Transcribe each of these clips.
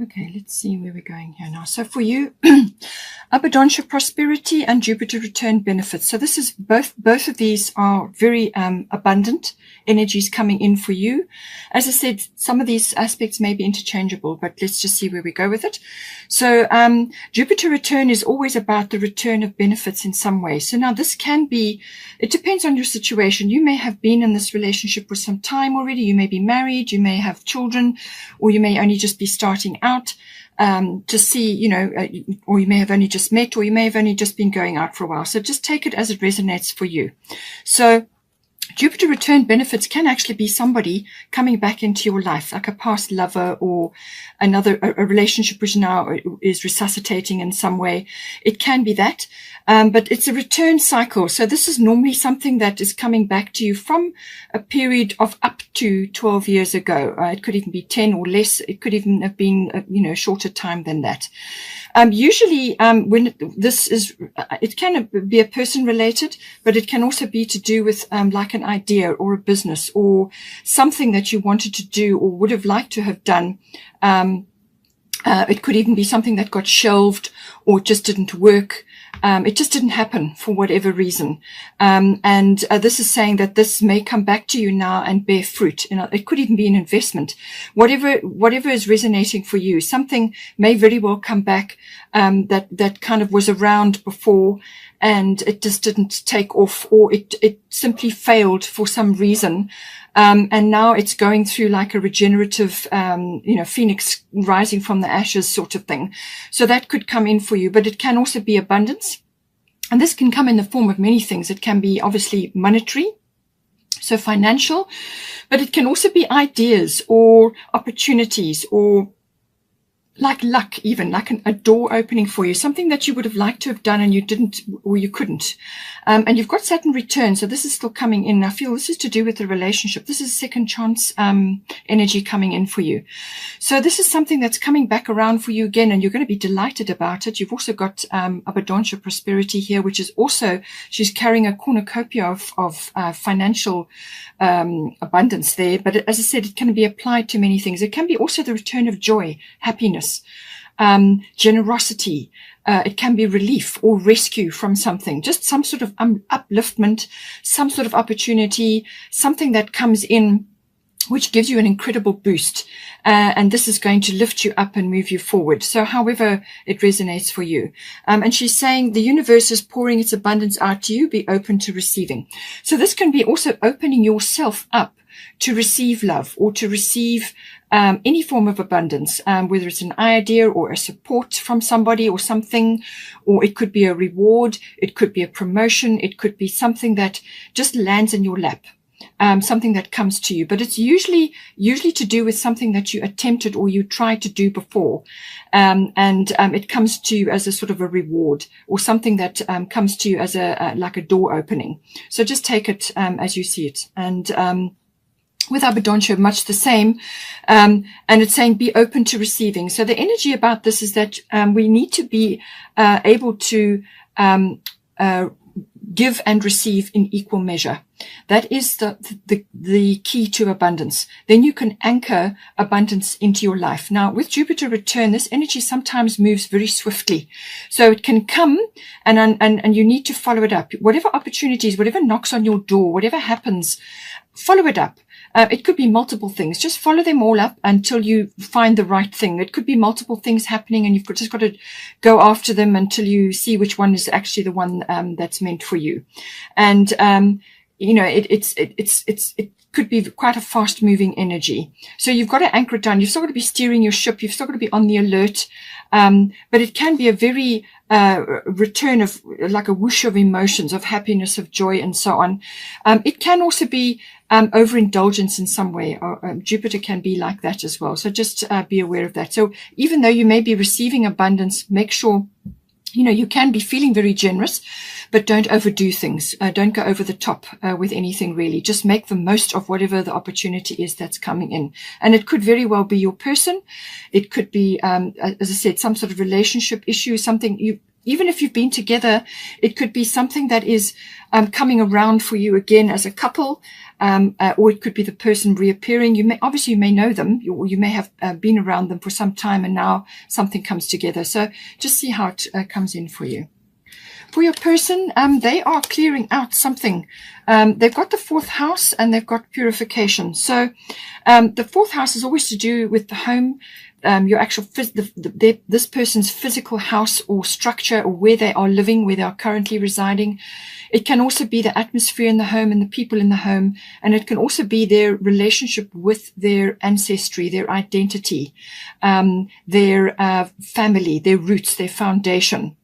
Okay, let's see where we're going here now. So for you, abundance, prosperity, and Jupiter return benefits. So this is both of these are very abundant energies coming in for you. As I said, some of these aspects may be interchangeable, but let's just see where we go with it. So Jupiter return is always about the return of benefits in some way. So now this can be, it depends on your situation. You may have been in this relationship for some time already. You may be married, you may have children, or you may only just be starting out to see, or you may have only just met, or you may have only just been going out for a while. So just take it as it resonates for you. So Jupiter return benefits can actually be somebody coming back into your life, like a past lover or a relationship which now is resuscitating in some way. It can be that, but it's a return cycle. So this is normally something that is coming back to you from a period of up to 12 years ago. It could even be 10 or less. It could even have been, a shorter time than that. Usually, when this is, it can be a person related, but it can also be to do with, like an idea or a business or something that you wanted to do or would have liked to have done. It could even be something that got shelved or just didn't work. It just didn't happen for whatever reason. This is saying that this may come back to you now and bear fruit. It could even be an investment. Whatever is resonating for you, something may very well come back, that kind of was around before and it just didn't take off, or it simply failed for some reason. And now it's going through like a regenerative, phoenix rising from the ashes sort of thing. So that could come in for you, but it can also be abundance. And this can come in the form of many things. It can be obviously monetary, so financial, but it can also be ideas or opportunities or like luck, even like a door opening for you, something that you would have liked to have done and you didn't, or you couldn't. And you've got Saturn return, so this is still coming in. I feel this is to do with the relationship. This is second chance energy coming in for you. So this is something that's coming back around for you again, and you're going to be delighted about it. You've also got abundance, prosperity here, which is also, she's carrying a cornucopia of financial abundance there. But as I said, it can be applied to many things. It can be also the return of joy, happiness, generosity. It can be relief or rescue from something, just some sort of upliftment, some sort of opportunity, something that comes in which gives you an incredible boost. And this is going to lift you up and move you forward. So however it resonates for you. And she's saying the universe is pouring its abundance out to you. Be open to receiving. So this can be also opening yourself up to receive love or to receive any form of abundance, whether it's an idea or a support from somebody or something, or it could be a reward, it could be a promotion, it could be something that just lands in your lap, something that comes to you. But it's usually to do with something that you attempted or you tried to do before, it comes to you as a sort of a reward or something that comes to you as like a door opening. So just take it as you see it. And with Abundantia, much the same. And it's saying be open to receiving. So the energy about this is that we need to be able to give and receive in equal measure. That is the key to abundance. Then you can anchor abundance into your life. Now, with Jupiter return, this energy sometimes moves very swiftly. So it can come and you need to follow it up. Whatever opportunities, whatever knocks on your door, whatever happens, follow it up. It could be multiple things. Just follow them all up until you find the right thing. It could be multiple things happening and you've just got to go after them until you see which one is actually the one that's meant for you. And it could be quite a fast moving energy. So you've got to anchor it down. You've still got to be steering your ship. You've still got to be on the alert. But it can be a very return of like a whoosh of emotions, of happiness, of joy, and so on. It can also be overindulgence in some way. Jupiter can be like that as well. So just be aware of that. So even though you may be receiving abundance, make sure you can be feeling very generous, but don't overdo things. Don't go over the top with anything really. Just make the most of whatever the opportunity is that's coming in. And it could very well be your person. It could be, as I said, some sort of relationship issue, something even if you've been together, it could be something that is coming around for you again as a couple. or it could be the person reappearing. You may know them, or you may have been around them for some time, and now something comes together. So just see how it comes in for you. For your person, they are clearing out something. They've got the fourth house and they've got purification. So the fourth house is always to do with the home, your actual this person's physical house or structure, or where they are living, where they are currently residing. It can also be the atmosphere in the home and the people in the home, and it can also be their relationship with their ancestry, their identity, their family, their roots, their foundation.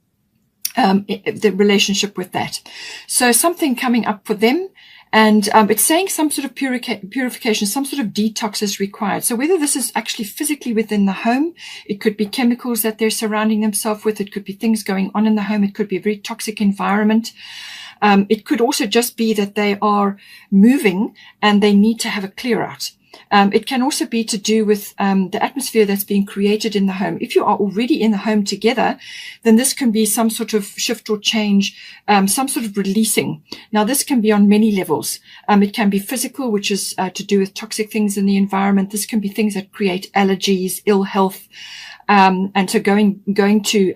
The relationship with that. So something coming up for them, and it's saying some sort of purification, some sort of detox is required. So whether this is actually physically within the home, it could be chemicals that they're surrounding themselves with, it could be things going on in the home, it could be a very toxic environment. It could also just be that they are moving and they need to have a clear out. It can also be to do with the atmosphere that's being created in the home. If you are already in the home together, then this can be some sort of shift or change, some sort of releasing. Now, this can be on many levels. It can be physical, which is to do with toxic things in the environment. This can be things that create allergies, ill health, and so going to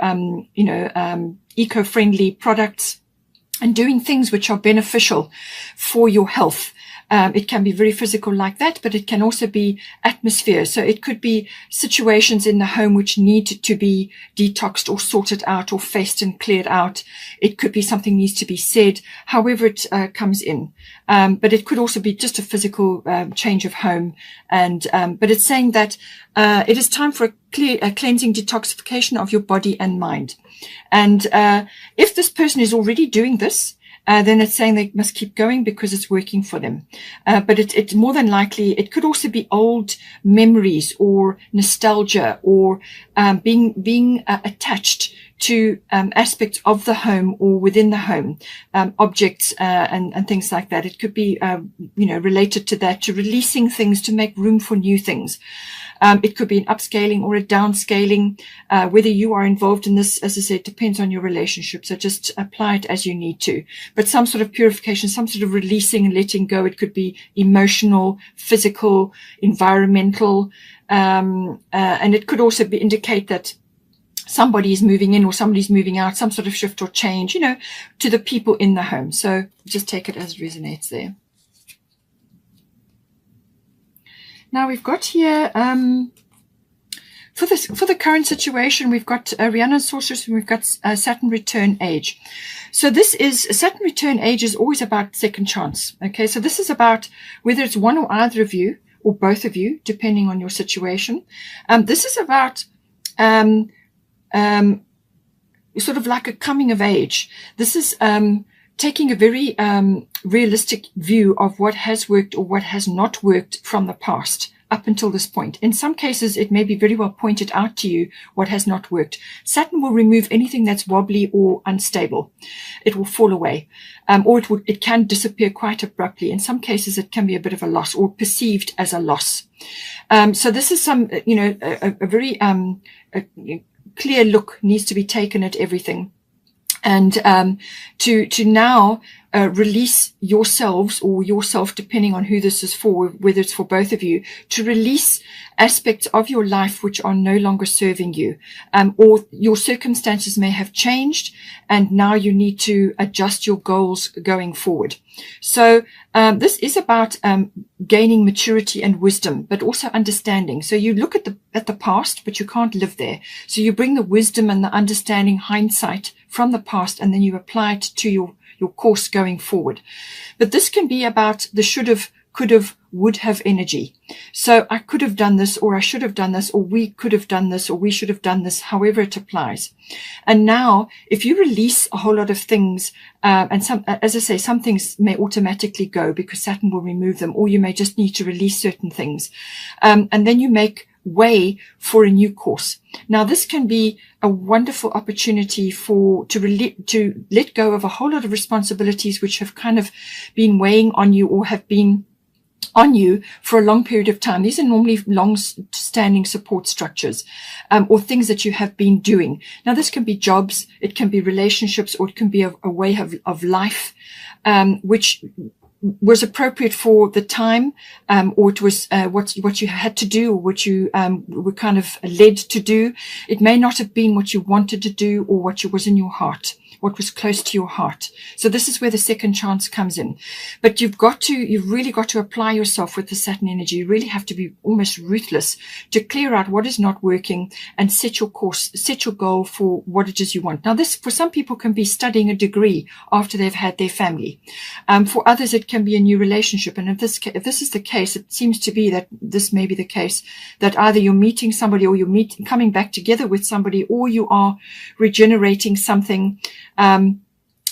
eco-friendly products and doing things which are beneficial for your health. It can be very physical like that, but it can also be atmosphere. So it could be situations in the home which need to be detoxed or sorted out or faced and cleared out. It could be something needs to be said, however it comes in. But it could also be just a physical change of home. And but it's saying that it is time for a cleansing detoxification of your body and mind. And if this person is already doing this, then it's saying they must keep going because it's working for them. But it's more than likely, it could also be old memories or nostalgia or being attached to aspects of the home or within the home, objects and things like that. It could be related to that, to releasing things to make room for new things. It could be an upscaling or a downscaling. Whether you are involved in this, as I said, depends on your relationship. So just apply it as you need to. But some sort of purification, some sort of releasing and letting go. It could be emotional, physical, environmental, and it could also indicate that somebody is moving in or somebody's moving out, some sort of shift or change, to the people in the home. So just take it as it resonates there. Now we've got here, for the current situation, we've got Rhiannon Sorceress and we've got Saturn Return Age. So this is, Saturn Return Age is always about second chance. Okay, so this is about whether it's one or either of you or both of you, depending on your situation. This is about sort of like a coming of age. This is taking a very realistic view of what has worked or what has not worked from the past up until this point. In some cases, it may be very well pointed out to you what has not worked. Saturn will remove anything that's wobbly or unstable. It will fall away, or it can disappear quite abruptly. In some cases, it can be a bit of a loss or perceived as a loss. So this is some, a very clear look needs to be taken at everything. And to now release yourselves or yourself, depending on who this is for, whether it's for both of you, to release aspects of your life which are no longer serving you, or your circumstances may have changed and now you need to adjust your goals going forward. So this is about gaining maturity and wisdom, but also understanding. So you look at the past, but you can't live there. So you bring the wisdom and the understanding, hindsight from the past, and then you apply it to your course going forward. But this can be about the should have, could have, would have energy. So I could have done this, or I should have done this, or we could have done this, or we should have done this, however it applies. And now, if you release a whole lot of things, and some, as I say, some things may automatically go because Saturn will remove them, or you may just need to release certain things. And then you make way for a new course. Now, this can be a wonderful opportunity to let go of a whole lot of responsibilities which have kind of been weighing on you or have been on you for a long period of time. These are normally long-standing support structures, or things that you have been doing. Now, this can be jobs, it can be relationships, or it can be a way of life, which was appropriate for the time, or it was what you had to do, or what you were kind of led to do. It may not have been what you wanted to do, or what was in your heart, what was close to your heart. So this is where the second chance comes in. But you've really got to apply yourself with the Saturn energy. You really have to be almost ruthless to clear out what is not working and set your course, set your goal for what it is you want. Now, this for some people can be studying a degree after they've had their family. For others, it can be a new relationship. And if this is the case, it seems to be that this may be the case, that either you're meeting somebody, or you're coming back together with somebody, or you are regenerating something.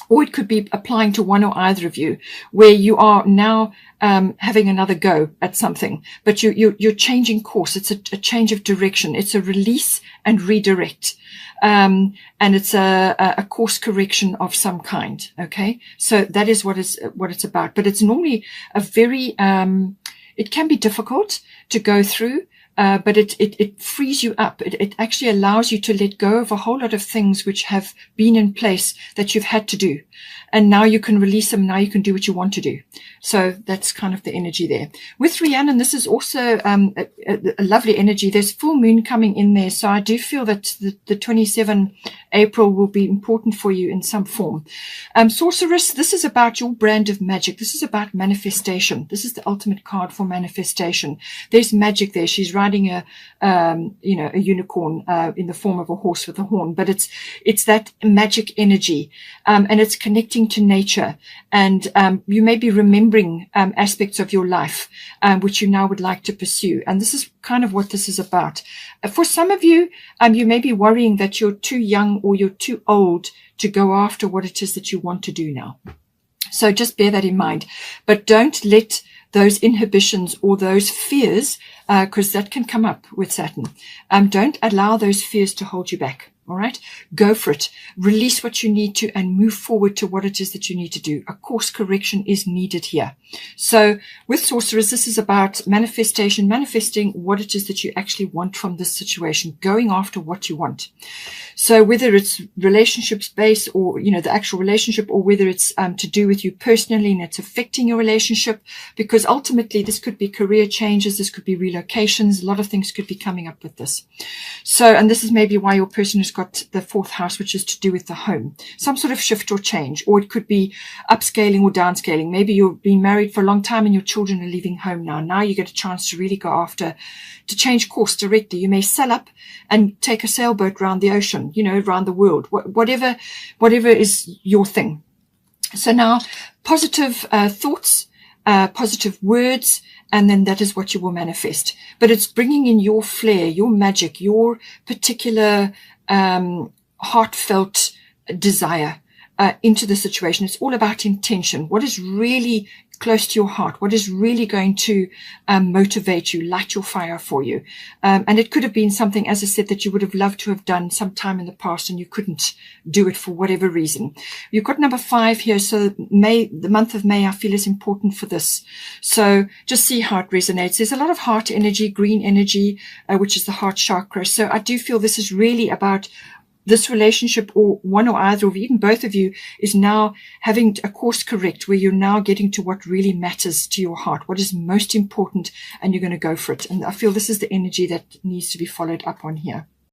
Or it could be applying to one or either of you, where you are now having another go at something, but you're changing course. It's a change of direction. It's a release and redirect, and it's a course correction of some kind. Okay, so that is what it's about. But it's normally a very it can be difficult to go through. But it frees you up. It actually allows you to let go of a whole lot of things which have been in place that you've had to do. And now you can release them. Now you can do what you want to do. So that's kind of the energy there. With Rhiannon, this is also a lovely energy. There's full moon coming in there. So I do feel that the 27 April will be important for you in some form. Sorceress, this is about your brand of magic. This is about manifestation. This is the ultimate card for manifestation. There's magic there. She's riding a unicorn in the form of a horse with a horn, but it's that magic energy, and it's connecting to nature. And you may be remembering aspects of your life which you now would like to pursue. And this is kind of what this is about. For some of you, you may be worrying that you're too young or you're too old to go after what it is that you want to do now. So just bear that in mind. But don't let those inhibitions or those fears, because that can come up with Saturn. Don't allow those fears to hold you back. All right, go for it. Release what you need to and move forward to what it is that you need to do. A course correction is needed here. So with Sorcerers, this is about manifestation, manifesting what it is that you actually want from this situation, going after what you want. So whether it's relationships based, or, the actual relationship, or whether it's to do with you personally and it's affecting your relationship, because ultimately this could be career changes, this could be relocations, a lot of things could be coming up with this. So, and this is maybe why your person has got the fourth house, which is to do with the home, some sort of shift or change, or it could be upscaling or downscaling. Maybe you've been married for a long time and your children are leaving home now. Now you get a chance to really go after, to change course directly. You may sail up and take a sailboat around the ocean, around the world, whatever is your thing. So now positive thoughts, positive words, and then that is what you will manifest. But it's bringing in your flair, your magic, your particular heartfelt desire into the situation. It's all about intention. What is really close to your heart? What is really going to motivate you, light your fire for you? And it could have been something, as I said, that you would have loved to have done sometime in the past and you couldn't do it for whatever reason. You've got number 5 here. So the month of May, I feel is important for this. So just see how it resonates. There's a lot of heart energy, green energy, which is the heart chakra. So I do feel this is really about this relationship, or one or either, or even both of you, is now having a course correct, where you're now getting to what really matters to your heart, what is most important, and you're going to go for it. And I feel this is the energy that needs to be followed up on here.